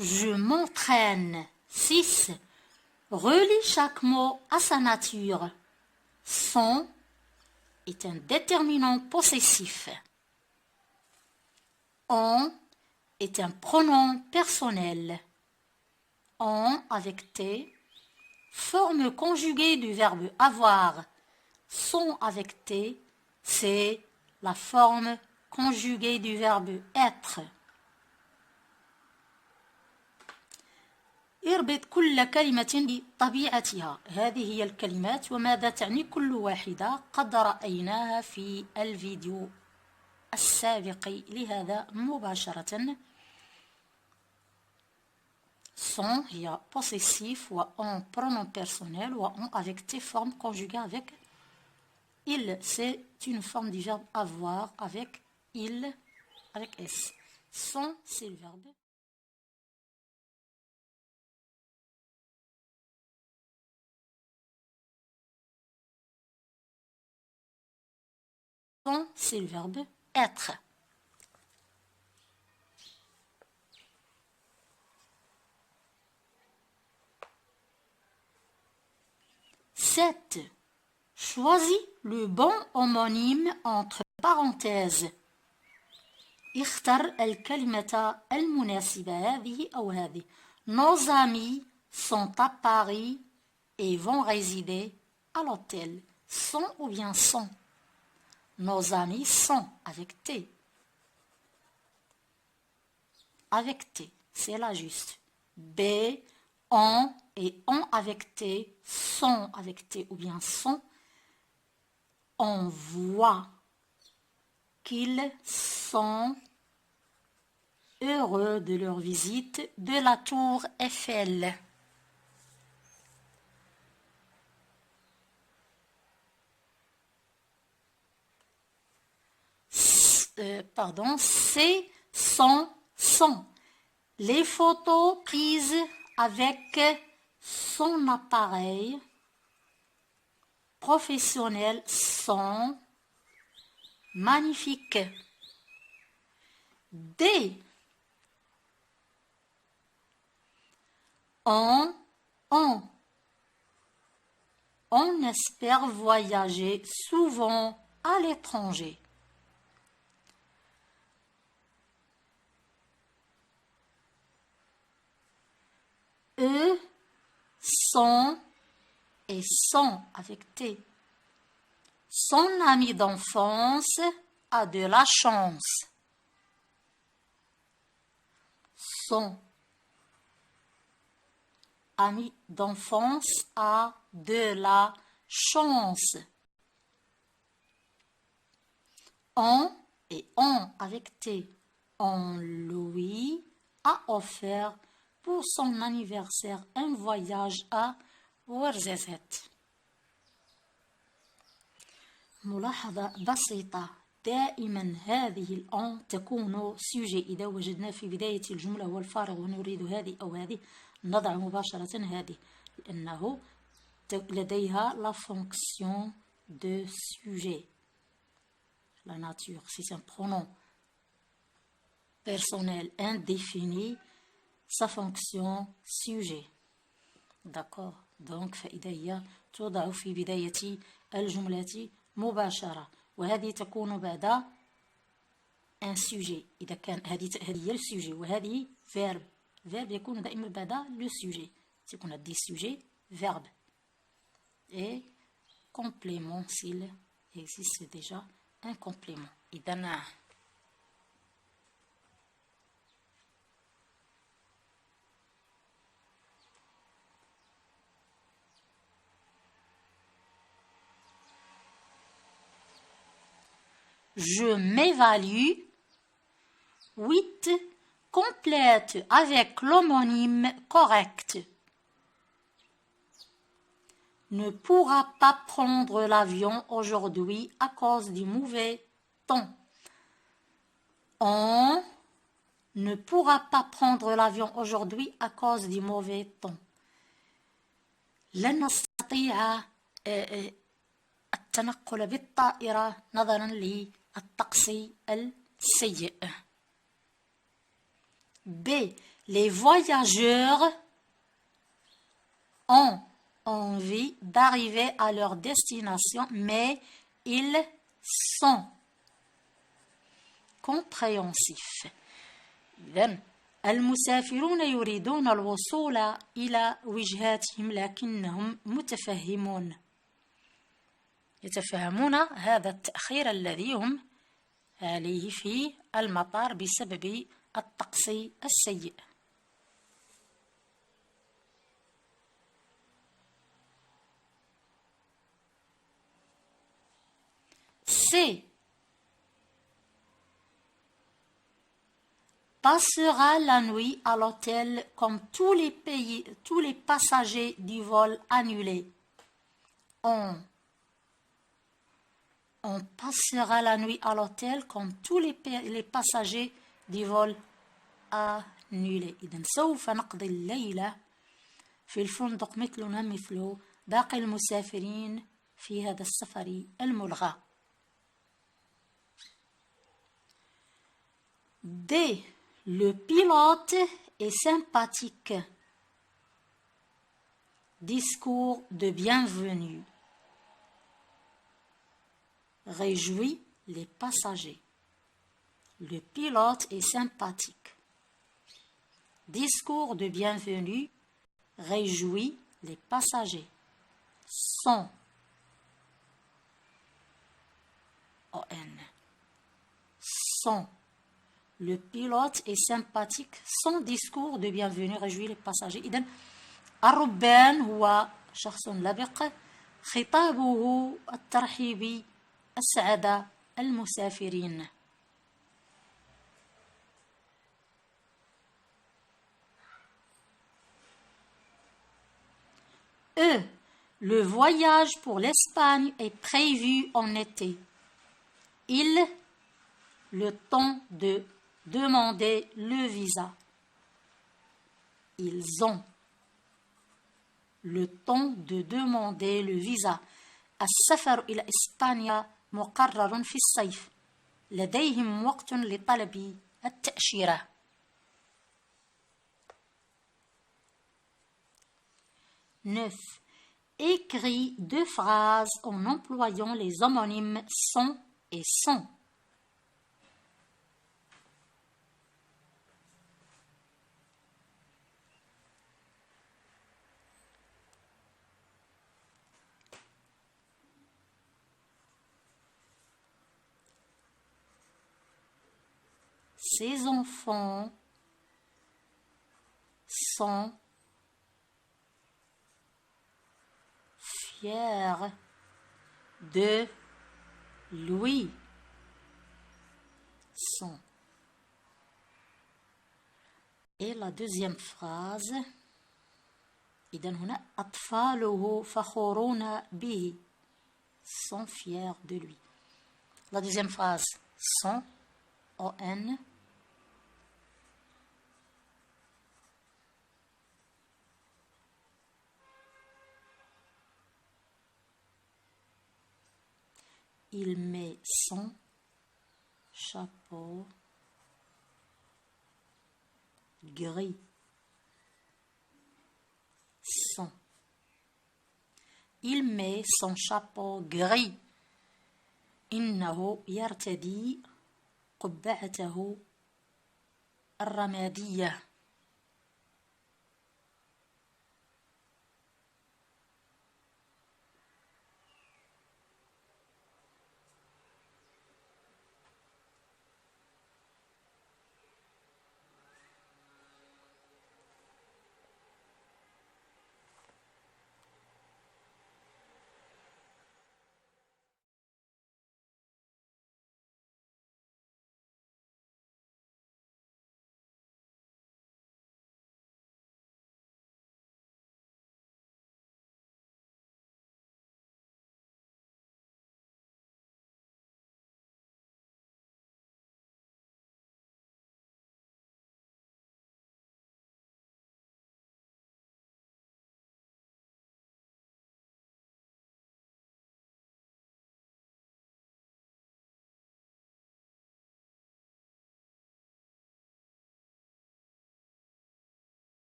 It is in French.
Je m'entraîne. 6. Relie chaque mot à sa nature. Son est un déterminant possessif. On est un pronom personnel. On avec T, forme conjuguée du verbe avoir. Son avec T, c'est la forme conjuguée du verbe être. اربط كل كلمة بطبيعتها. هذه هي الكلمات وماذا تعني كل واحدة قد رأيناها في الفيديو السابق لهذا مباشرة. Son هي possessif و en pronom personnel و en avec T forme conjuguée avec il. C'est une forme du verbe avoir avec il avec S. Son c'est le verbe. Son c'est le verbe être. Sept. Choisis le bon homonyme entre parenthèses. اختر الكلمة المناسبة هذه أو هذه. Nos amis sont à Paris et vont résider à l'hôtel. Sont ou bien sont? Nos amis sont avec T. Avec T, c'est la juste. B, on et on avec T, sont avec T ou bien sont. On voit qu'ils sont heureux de leur visite de la tour Eiffel. C'est son. Les photos prises avec son appareil professionnel sont magnifiques. D. On espère voyager souvent à l'étranger. Eux sont et sont avec T. Son ami d'enfance a de la chance. Son ami d'enfance a de la chance. On et on avec T. On lui a offert pour son anniversaire un voyage à ورزازات. ملاحظة بسيطة. دائما هذه الأن تكون سوجي. إذا وجدنا في بداية الجملة هو الفارغ ونريد هذه أو هذه نضع مباشرة هذه لأنه لديها la fonction de sujet. La nature, si c'est un pronom personnel indéfini, sa fonction sujet. D'accord. Donc فإذا هي توضع في بداية الجملة مباشرة وهذه تكون بعد un sujet. إذا كان هذه هي السوجي وهذه verbe. verbe يكون دائما بعد le sujet. C'est qu'on a des sujets, verbe et complément s'il existe déjà un complément. إذا je m'évalue. 8. Complète avec l'homonyme correct. Ne pourra pas prendre l'avion aujourd'hui à cause du mauvais temps. On ne pourra pas prendre l'avion aujourd'hui à cause du mauvais temps. لن نستطيع التنقل بالطائرة نظرا للطقس السيء. B. Les voyageurs ont envie d'arriver à leur destination, mais ils sont compréhensifs. إذن المسافرون يريدون الوصول إلى وجهاتهم لكنهم متفهمون، يتفهمون هذا التأخير الذي هم عليه في المطار بسبب الطقس السيء. C. Passera la nuit à l'hôtel comme tous les passagers du vol annulé. On passera la nuit à l'hôtel comme tous les passagers du vol annulé. إذن سوف نقضي الليلة في الفندق مثلنا مثل باقي المسافرين في هذا السفر الملغى. D. Le pilote est sympathique. Discours de bienvenue. Réjouit les passagers. Le pilote est sympathique. Discours de bienvenue. Réjouit les passagers. Son. O-N. Son. Le pilote est sympathique. Son discours de bienvenue réjouit les passagers. إذن الربان هو شخص لبق، خطابه الترحيبي أسعد المسافرين. E. Le voyage pour l'Espagne est prévu en été. Le temps de demander le visa. Ils ont le temps de demander le visa. السفر إلى إسبانيا مقرر في الصيف. لديهم وقت لطلب التأشيرة. 9. Écris 2 phrases en employant les homonymes sont et sont. Ces enfants sont fiers de lui. Sont. Et la deuxième phrase, إذن هنا أطفاله فخورون به, sont fiers de lui. La deuxième phrase, sont, O-N. Il met son chapeau gris. Son. Il met son chapeau gris. إنه يرتدي قبعته الرمادية.